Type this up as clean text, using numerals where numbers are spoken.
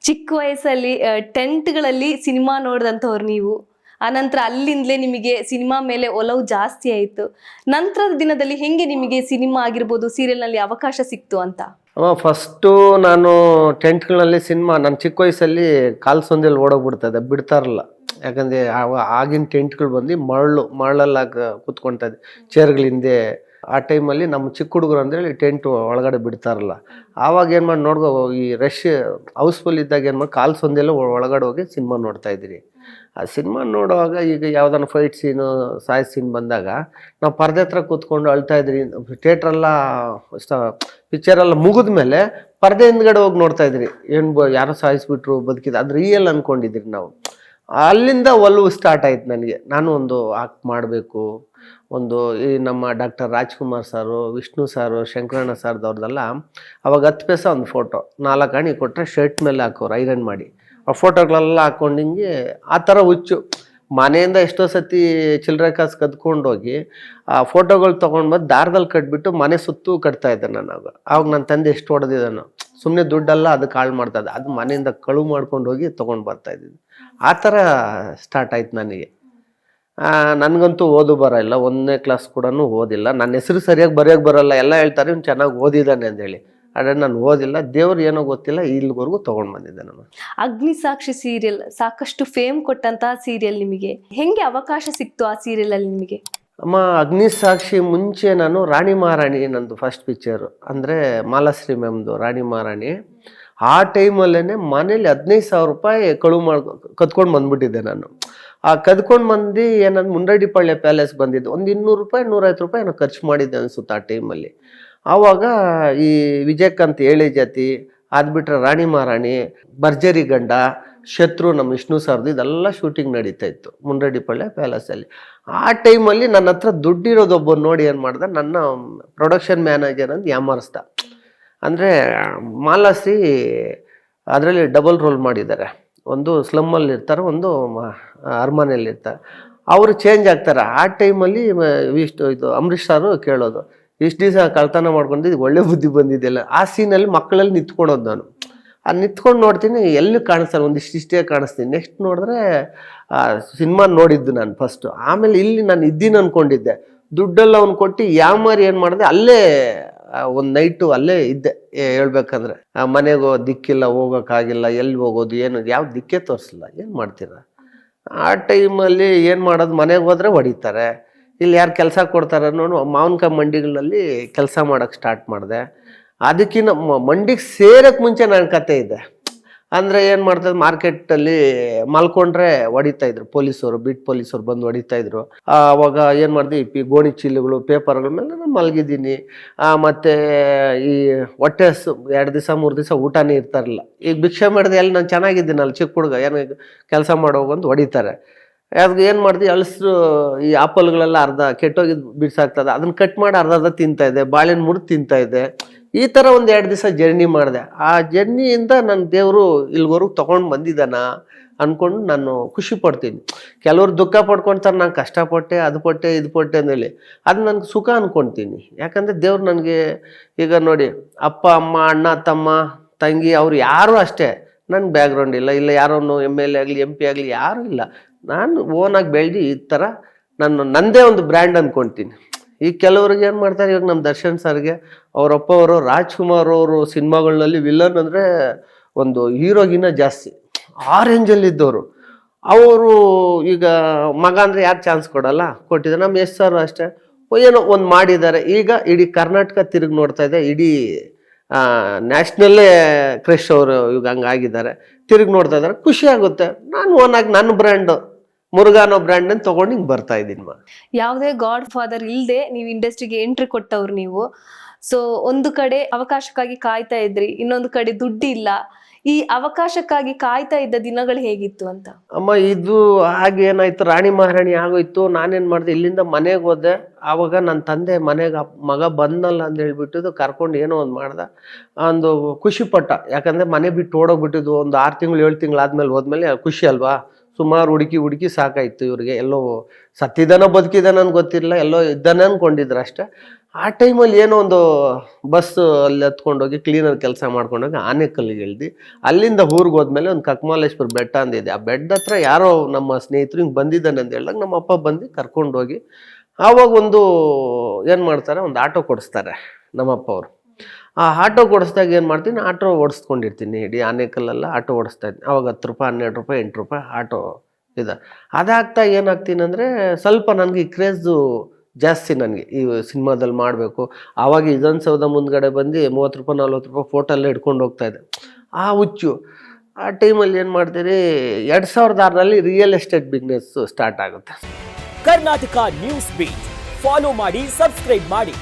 ಚಿಕ್ಕ ವಯಸ್ಸಲ್ಲಿ ಟೆಂಟ್ಗಳಲ್ಲಿ ಸಿನಿಮಾ ನೋಡಿದಂಥವ್ರು ನೀವು. ಆನಂತರ ಅಲ್ಲಿಂದಲೇ ನಿಮಗೆ ಸಿನಿಮಾ ಮೇಲೆ ಒಲವು ಜಾಸ್ತಿ ಆಯಿತು. ನಂತರದ ದಿನದಲ್ಲಿ ಹೆಂಗೆ ನಿಮಗೆ ಸಿನಿಮಾ ಆಗಿರ್ಬೋದು, ಸೀರಿಯಲ್ನಲ್ಲಿ ಅವಕಾಶ ಸಿಕ್ತು ಅಂತ? ಫಸ್ಟು ನಾನು ಟೆಂಟ್ಗಳಲ್ಲಿ ಸಿನಿಮಾ ನನ್ನ ಚಿಕ್ಕ ವಯಸ್ಸಲ್ಲಿ ಕಾಲ್ಸಂದಿಯಲ್ಲಿ ಓಡೋಗ್ಬಿಡ್ತದೆ, ಬಿಡ್ತಾರಲ್ಲ. ಯಾಕಂದರೆ ಆಗಿನ ಟೆಂಟ್ಗಳು ಬಂದು ಮರಳಲ್ಲಾಗ ಕೂತ್ಕೊಳ್ತಾ ಇದ್ದೆ, ಚೇರ್ಗಳ ಹಿಂದೆ. ಆ ಟೈಮಲ್ಲಿ ನಮ್ಮ ಚಿಕ್ಕ ಹುಡುಗರು ಅಂತೇಳಿ ಟೆಂಟ್ ಒಳಗಡೆ ಬಿಡ್ತಾರಲ್ಲ. ಆವಾಗ ಏನು ಮಾಡಿ ಈ ರಶ್ ಹೌಸ್ಫುಲ್ ಇದ್ದಾಗ ಏನು ಮಾಡಿ ಕಾಲ್ಸಂದಿಯಲ್ಲೂ ಒಳಗಡೆ ಹೋಗಿ ಸಿನಿಮಾ ನೋಡ್ತಾ ಇದ್ದೀರಿ. ಆ ಸಿನಿಮಾ ನೋಡುವಾಗ ಈಗ ಯಾವ್ದಾನ ಫೈಟ್ ಸೀನು, ಸಾಯ್ ಸೀನ್ ಬಂದಾಗ ನಾವು ಪರದೆ ಹತ್ರ ಕೂತ್ಕೊಂಡು ಅಳ್ತಾ ಇದ್ರಿ. ಥಿಯೇಟ್ರೆಲ್ಲ ಪಿಕ್ಚರೆಲ್ಲ ಮುಗಿದ ಮೇಲೆ ಪರದೆ ಹಿಂದ್ಗಡೆ ಹೋಗಿ ನೋಡ್ತಾ ಇದ್ರಿ. ಯಾರೋ ಸಾಯಿಸ್ಬಿಟ್ರು, ಬದುಕಿದ, ಅದು ರಿಯಲ್ ಅಂದ್ಕೊಂಡಿದ್ರಿ ನಾವು. ಅಲ್ಲಿಂದ ಒಲವು ಸ್ಟಾರ್ಟ್ ಆಯ್ತು ನನಗೆ. ನಾನು ಒಂದು ಆಕ್ಟ್ ಮಾಡಬೇಕು. ಈ ನಮ್ಮ ಡಾಕ್ಟರ್ ರಾಜ್ಕುಮಾರ್ ಸಾರು, ವಿಷ್ಣು ಸಾರು, ಶಂಕರಣ್ಣ ಸಾರ್ದವ್ರದ್ದೆಲ್ಲ ಅವಾಗ 10 ಪೈಸೆ ಒಂದು ಫೋಟೋ 4 ಆಣಿ ಕೊಟ್ಟರೆ ಶರ್ಟ್ ಮೇಲೆ ಹಾಕೋರು ಐರನ್ ಮಾಡಿ. ಆ ಫೋಟೋಗಳೆಲ್ಲ ಹಾಕೊಂಡು ಹಿಂಗೆ ಆ ಥರ ಹುಚ್ಚು. ಮನೆಯಿಂದ ಎಷ್ಟೋ ಸತಿ ಚಿಲ್ಲರೆ ಕಾಸು ಕದ್ಕೊಂಡೋಗಿ ಆ ಫೋಟೋಗಳು ತೊಗೊಂಡು ಬಂದು ದಾರದಲ್ಲಿ ಕಟ್ಬಿಟ್ಟು ಮನೆ ಸುತ್ತೂ ಕಟ್ತಾ ಇದ್ದೆ ನಾನು. ಆವಾಗ ನನ್ನ ತಂದೆ ಎಷ್ಟು ಹೊಡೆದಿದ್ದಾನು. ಸುಮ್ಮನೆ ದುಡ್ಡೆಲ್ಲ ಅದಕ್ಕೆ ಹಾಳು ಮಾಡ್ತಾ ಇದ್ದೆ. ಅದು ಮನೆಯಿಂದ ಕಳುವು ಮಾಡ್ಕೊಂಡು ಹೋಗಿ ತೊಗೊಂಡು ಬರ್ತಾ ಇದ್ದೀನಿ. ಆ ಥರ ಸ್ಟಾರ್ಟ್ ಆಯ್ತು ನನಗೆ. ನನಗಂತೂ ಓದು ಬರೋಲ್ಲ, 1ನೇ ಕ್ಲಾಸ್ ಕೂಡ ಓದಿಲ್ಲ. ನನ್ನ ಹೆಸರು ಸರಿಯಾಗಿ ಬರೆಯೋಕ್ಕೆ ಬರೋಲ್ಲ. ಎಲ್ಲ ಹೇಳ್ತಾರೆ ಇವ್ನು ಚೆನ್ನಾಗಿ ಓದಿದ್ದಾನೆ ಅಂತೇಳಿ. ಆದರೆ ನಾನು ಓದಿಲ್ಲ, ದೇವ್ರು ಏನೋ ಗೊತ್ತಿಲ್ಲ, ಇಲ್ಲಿವರೆಗೂ ತೊಗೊಂಡು ಬಂದಿದ್ದೆ ನಾನು. ಅಗ್ನಿಸಾಕ್ಷಿ ಸೀರಿಯಲ್ ಸಾಕಷ್ಟು ಫೇಮ್ ಕೊಟ್ಟಂತಹ ಸೀರಿಯಲ್. ನಿಮಗೆ ಹೆಂಗೆ ಅವಕಾಶ ಸಿಕ್ತು ಆ ಸೀರಿಯಲ್ ಅಲ್ಲಿ ನಿಮಗೆ? ಅಮ್ಮ, ಅಗ್ನಿಸಾಕ್ಷಿ ಮುಂಚೆ ನಾನು ರಾಣಿ ಮಹಾರಾಣಿ ನಂದು ಫಸ್ಟ್ ಪಿಕ್ಚರು. ಅಂದರೆ ಮಾಲಾಶ್ರೀ ಮ್ಯಾಮ್ದು ರಾಣಿ ಮಹಾರಾಣಿ. ಆ ಟೈಮಲ್ಲೇ ಮನೇಲಿ 15,000 ರೂಪಾಯಿ ಕದ್ಕೊಂಡು ಬಂದ್ಬಿಟ್ಟಿದ್ದೆ ನಾನು. ಆ ಕದ್ಕೊಂಡು ಬಂದು ಏನಂದು ಮುಂಡಡಿಪಾಳ್ಯ ಪ್ಯಾಲೇಸ್ ಬಂದಿದ್ದು. ಒಂದು 200 ರೂಪಾಯಿ 150 ರೂಪಾಯಿ ಏನೋ ಖರ್ಚು ಮಾಡಿದ್ದೆ ಅನಿಸುತ್ತೆ ಆ ಟೈಮಲ್ಲಿ. ಆವಾಗ ಈ ವಿಜಯಕಾಂತ್ ಏಳೆ ಜಾತಿ, ಅದ್ಬಿಟ್ರೆ ರಾಣಿ ಮಹಾರಾಣಿ, ಭರ್ಜರಿ ಗಂಡ, ಶತ್ರು, ನಮ್ಮ ವಿಷ್ಣು ಸರ್ದು ಇದೆಲ್ಲ ಶೂಟಿಂಗ್ ನಡೀತಾ ಇತ್ತು ಮುಂಡಡಿಪಾಳ್ಯ ಪ್ಯಾಲೇಸಲ್ಲಿ. ಆ ಟೈಮಲ್ಲಿ ನನ್ನ ಹತ್ರ ದುಡ್ಡಿರೋದೊಬ್ಬ ನೋಡಿ ಏನು ಮಾಡ್ದೆ, ನನ್ನ ಪ್ರೊಡಕ್ಷನ್ ಮ್ಯಾನೇಜರ್ ಅಂತ ಯಾಮಾರಿಸ್ದ. ಅಂದರೆ ಮಾಲಾಶ್ರೀ ಅದರಲ್ಲಿ ಡಬಲ್ ರೋಲ್ ಮಾಡಿದ್ದಾರೆ. ಒಂದು ಸ್ಲಮ್ಮಲ್ಲಿ ಇರ್ತಾರೆ, ಒಂದು ಅರಮನೆಯಲ್ಲಿ ಇರ್ತಾರೆ. ಅವರು ಚೇಂಜ್ ಆಗ್ತಾರೆ. ಆ ಟೈಮಲ್ಲಿ ಇದು ಅಂಬರೀಷ್ ಸಾರು ಕೇಳೋದು, ಇಷ್ಟು ದಿವಸ ಕಳ್ತನ ಮಾಡ್ಕೊಂಡಿದ್ದು ಒಳ್ಳೆ ಬುದ್ಧಿ ಬಂದಿದೆಯಲ್ಲ. ಆ ಸೀನಲ್ಲಿ ಮಕ್ಕಳಲ್ಲಿ ನಿಂತ್ಕೊಳೋದು ನಾನು. ಅದು ನಿಂತ್ಕೊಂಡು ನೋಡ್ತೀನಿ, ಎಲ್ಲಿ ಕಾಣಿಸ್ತಾರೆ, ಇಷ್ಟೇ ಕಾಣಿಸ್ತೀನಿ. ನೆಕ್ಸ್ಟ್ ನೋಡಿದ್ರೆ ಸಿನಿಮಾ ನೋಡಿದ್ದು ನಾನು ಫಸ್ಟು. ಆಮೇಲೆ ಇಲ್ಲಿ ನಾನು ಇದ್ದೀನಿ ಅಂದ್ಕೊಂಡಿದ್ದೆ. ದುಡ್ಡೆಲ್ಲ ಅವ್ನು ಕೊಟ್ಟು ಯಾಮಾರಿ ಏನು ಮಾಡಿದೆ, ಅಲ್ಲೇ ಒಂದು ನೈಟು ಅಲ್ಲೇ ಇದ್ದೆ. ಹೇಳ್ಬೇಕಂದ್ರೆ ಮನೆಗೋ ದಿಕ್ಕಿಲ್ಲ, ಹೋಗೋಕ್ಕಾಗಿಲ್ಲ, ಎಲ್ಲಿ ಹೋಗೋದು ಏನು ಯಾವ ದಿಕ್ಕೇ ತೋರಿಸಿಲ್ಲ. ಏನು ಮಾಡ್ತೀರ ಆ ಟೈಮಲ್ಲಿ? ಏನು ಮಾಡೋದು, ಮನೆಗೆ ಹೋದರೆ ಹೊಡಿತಾರೆ, ಇಲ್ಲಿ ಯಾರು ಕೆಲಸ ಕೊಡ್ತಾರೆ ನೋಡು. ಮಾವಿನಕಾಯಿ ಮಂಡಿಗಳಲ್ಲಿ ಕೆಲಸ ಮಾಡೋಕ್ಕೆ ಸ್ಟಾರ್ಟ್ ಮಾಡಿದೆ. ಅದಕ್ಕಿಂತ ಮಂಡಿಗೆ ಸೇರೋಕ್ಕೆ ಮುಂಚೆ ನನ್ನ ಕತೆ ಇದೆ. ಅಂದರೆ ಏನು ಮಾಡ್ತಾರೆ, ಮಾರ್ಕೆಟಲ್ಲಿ ಮಲ್ಕೊಂಡ್ರೆ ಹೊಡಿತಾಯಿದ್ರು ಪೊಲೀಸರು, ಬೀಟ್ ಪೊಲೀಸರು ಬಂದು ಹೊಡಿತಾಯಿದ್ರು. ಅವಾಗ ಏನು ಮಾಡಿದೆ, ಈ ಗೋಣಿ ಚೀಲಗಳು, ಪೇಪರ್ಗಳ ಮೇಲೆ ನಾನು ಮಲಗಿದ್ದೀನಿ. ಮತ್ತು ಈ ಹೊಟ್ಟೆ 2 ದಿವಸ 3 ದಿವಸ ಊಟನೇ ಇರ್ತಾರಲ್ಲ. ಈಗ ಭಿಕ್ಷೆ ಮಾಡಿದೆ, ಎಲ್ಲಿ ನಾನು ಚೆನ್ನಾಗಿದ್ದೀನಲ್ಲ ಚಿಕ್ಕ ಹುಡುಗ, ಏನು ಕೆಲಸ ಮಾಡೋಗಂದು ಹೊಡಿತಾರೆ. ಅದು ಏನು ಮಾಡಿದೆ, ಅಳಸರು ಈ ಆಪಲ್ಗಳೆಲ್ಲ ಅರ್ಧ ಕೆಟ್ಟೋಗಿದ್ದು ಬಿಡ್ಸಾಗ್ತದೆ, ಅದನ್ನು ಕಟ್ ಮಾಡಿ ಅರ್ಧ ತಿಂತಾಯಿದ್ದೆ, ಬಾಳೆಹಣ್ಣು ಮುರಿದು ತಿಂತಾಯಿದ್ದೆ. ಈ ಥರ ಒಂದು 2 ದಿವಸ ಜರ್ನಿ ಮಾಡಿದೆ. ಆ ಜರ್ನಿಯಿಂದ ನನ್ನ ದೇವರು ಇಲ್ಲಿವರೆಗೂ ತೊಗೊಂಡು ಬಂದಿದ್ದಾನ ಅಂದ್ಕೊಂಡು ನಾನು ಖುಷಿ ಪಡ್ತೀನಿ. ಕೆಲವರು ದುಃಖ ಪಡ್ಕೊಳ್ತಾರೆ, ನಾನು ಕಷ್ಟಪಟ್ಟೆ, ಅದು ಪಟ್ಟೆ ಇದು ಪಟ್ಟೆ ಅಂದೇಳಿ. ಅದು ನನಗೆ ಸುಖ ಅಂದ್ಕೊಳ್ತೀನಿ. ಯಾಕಂದರೆ ದೇವ್ರು ನನಗೆ ಈಗ ನೋಡಿ, ಅಪ್ಪ ಅಮ್ಮ ಅಣ್ಣ ತಮ್ಮ ತಂಗಿ ಅವ್ರು ಯಾರೂ ಅಷ್ಟೇ. ನನ್ನ ಬ್ಯಾಕ್ಗ್ರೌಂಡ್ ಇಲ್ಲ ಯಾರನ್ನು MLA ಆಗಲಿ MP ಆಗಲಿ ಯಾರೂ ಇಲ್ಲ. ನಾನು ಓನಾಗಿ ಬೆಳೆದು ಈ ಥರ ನನ್ನದೇ ಒಂದು ಬ್ರ್ಯಾಂಡ್ ಅಂದ್ಕೊಳ್ತೀನಿ. ಈ ಕೆಲವ್ರಿಗೆ ಏನು ಮಾಡ್ತಾರೆ, ಇವಾಗ ನಮ್ಮ ದರ್ಶನ್ ಸರ್ಗೆ ಅವರಪ್ಪ ಅವರು ರಾಜ್ಕುಮಾರ್ ಅವರು ಸಿನಿಮಾಗಳಲ್ಲಿ ವಿಲನ್ ಅಂದರೆ ಒಂದು ಹೀರೋಗಿನ ಜಾಸ್ತಿ ಆ ರೇಂಜಲ್ಲಿದ್ದವರು. ಅವರು ಈಗ ಮಗ ಅಂದರೆ ಯಾರು ಚಾನ್ಸ್ ಕೊಡಲ್ಲ, ಕೊಟ್ಟಿದ್ದಾರೆ. ನಮ್ಮ ಯಶ್ ಸರ್ ಅಷ್ಟೇ ಏನೋ ಒಂದು ಮಾಡಿದ್ದಾರೆ. ಈಗ ಇಡೀ ಕರ್ನಾಟಕ ತಿರುಗಿ ನೋಡ್ತಾ ಇದೆ, ಇಡೀ ನ್ಯಾಷನಲ್ಲೇ ಕ್ರಶ್ ಅವರು ಇವಾಗ ಹಂಗಾಗಿದ್ದಾರೆ, ತಿರುಗಿ ನೋಡ್ತಾ ಇದ್ದಾರೆ. ಖುಷಿ ಆಗುತ್ತೆ. ನಾನು ಓನಾಗಿ ನನ್ನ ಬ್ರ್ಯಾಂಡು ಮುರುಘಾನೋ ಬ್ರ್ಯಾಂಡ್ ಅಂತ ತೊಗೊಂಡು ಹಿಂಗೆ ಬರ್ತಾ ಇದ್ದೀನಿ. ಯಾವುದೇ ಗಾಡ್ ಫಾದರ್ ಇಲ್ಲದೆ ನೀವು ಇಂಡಸ್ಟ್ರಿಗೆ ಎಂಟ್ರಿ ಕೊಟ್ಟವ್ರು ನೀವು. ಸೊ ಒಂದು ಕಡೆ ಅವಕಾಶಕ್ಕಾಗಿ ಕಾಯ್ತಾ ಇದ್ರಿ, ಇನ್ನೊಂದು ಕಡೆ ದುಡ್ಡಿಲ್ಲ. ಈ ಅವಕಾಶಕ್ಕಾಗಿ ಕಾಯ್ತಾ ಇದ್ದ ದಿನಗಳು ಹೇಗಿತ್ತು ಅಂತ? ಅಮ್ಮ, ಇದು ಹಾಗೇನಾಯ್ತು, ರಾಣಿ ಮಹಾರಾಣಿ ಆಗೋಯ್ತು. ನಾನೇನು ಮಾಡಿದೆ, ಇಲ್ಲಿಂದ ಮನೆಗೆ ಹೋದೆ. ಆವಾಗ ನನ್ನ ತಂದೆ ಮನೆಗೆ ಮಗ ಬಂದಲ್ಲ ಅಂತ ಹೇಳ್ಬಿಟ್ಟಿದ್ದು ಕರ್ಕೊಂಡು ಏನೋ ಒಂದು ಮಾಡ್ದೆ. ಒಂದು ಖುಷಿ ಪಟ್ಟ. ಯಾಕಂದರೆ ಮನೆ ಬಿಟ್ಟು ಓಡೋಗ್ಬಿಟ್ಟಿದ್ದು ಒಂದು 6 ತಿಂಗಳು 7 ತಿಂಗಳು ಆದಮೇಲೆ ಹೋದ್ಮೇಲೆ ಖುಷಿ ಅಲ್ವಾ. ಸುಮಾರು ಹುಡುಕಿ ಸಾಕಾಯ್ತು ಇವ್ರಿಗೆ. ಎಲ್ಲೋ ಸತ್ತಿದ್ದಾನೋ ಬದುಕಿದ್ದಾನೋ ಗೊತ್ತಿಲ್ಲ, ಎಲ್ಲೋ ಇದ್ದಾನೆ ಅಂದ್ಕೊಂಡಿದ್ರು ಅಷ್ಟೇ. ಆ ಟೈಮಲ್ಲಿ ಏನೋ ಒಂದು ಬಸ್ ಅಲ್ಲಿ ಹತ್ಕೊಂಡೋಗಿ ಕ್ಲೀನರ್ ಕೆಲಸ ಮಾಡ್ಕೊಂಡೋಗಿ ಆನೆಕಲ್ಲಿಗೆ ಇಳ್ದು ಅಲ್ಲಿಂದ ಊರಿಗೆ ಹೋದ್ಮೇಲೆ ಒಂದು ಕಕ್ಮಾಲೇಶ್ವರ ಬೆಟ್ಟ ಅಂದಿದೆ. ಆ ಬೆಟ್ಟ ಹತ್ರ ಯಾರೋ ನಮ್ಮ ಸ್ನೇಹಿತರು ಹಿಂಗೆ ಬಂದಿದ್ದಾನೆ ಅಂತ ಹೇಳಿದಾಗ ನಮ್ಮ ಅಪ್ಪ ಬಂದು ಕರ್ಕೊಂಡೋಗಿ ಆವಾಗ ಒಂದು ಏನು ಮಾಡ್ತಾರೆ, ಒಂದು ಆಟೋ ಕೊಡಿಸ್ತಾರೆ ನಮ್ಮಪ್ಪ ಅವರು. ಆ ಆಟೋ ಕೊಡಿಸ್ದಾಗ ಏನು ಮಾಡ್ತೀನಿ, ಆಟೋ ಓಡಿಸ್ಕೊಂಡಿರ್ತೀನಿ, ಇಡೀ ಆನೆಕಲ್ಲೆಲ್ಲ ಆಟೋ ಓಡಿಸ್ತಾ ಇದ್ದೀನಿ. ಆವಾಗ 10 ರೂಪಾಯಿ 12 ರೂಪಾಯಿ 8 ರೂಪಾಯಿ ಆಟೋ ಇದೆ. ಅದಾಗ್ತಾ ಏನಾಗ್ತೀನಿ ಅಂದರೆ ಸ್ವಲ್ಪ ನನಗೆ ಈ ಕ್ರೇಜು ಜಾಸ್ತಿ, ನನಗೆ ಈ ಸಿನಿಮಾದಲ್ಲಿ ಮಾಡಬೇಕು. ಆವಾಗ ವಿಧಾನಸೌಧ ಮುಂದ್ಗಡೆ ಬಂದು 30 ರೂಪಾಯಿ 40 ರೂಪಾಯಿ ಫೋಟೋ ಎಲ್ಲ ಇಟ್ಕೊಂಡು ಹೋಗ್ತಾ ಇದ್ದೆ, ಆ ಹುಚ್ಚು. ಆ ಟೈಮಲ್ಲಿ ಏನು ಮಾಡ್ತೀರಿ, 2006ರಲ್ಲಿ ರಿಯಲ್ ಎಸ್ಟೇಟ್ ಬಿಸ್ನೆಸ್ ಸ್ಟಾರ್ಟ್ ಆಗುತ್ತೆ. ಕರ್ನಾಟಕ ನ್ಯೂಸ್ ಬೀಟ್ ಫಾಲೋ ಮಾಡಿ, ಸಬ್ಸ್ಕ್ರೈಬ್ ಮಾಡಿ.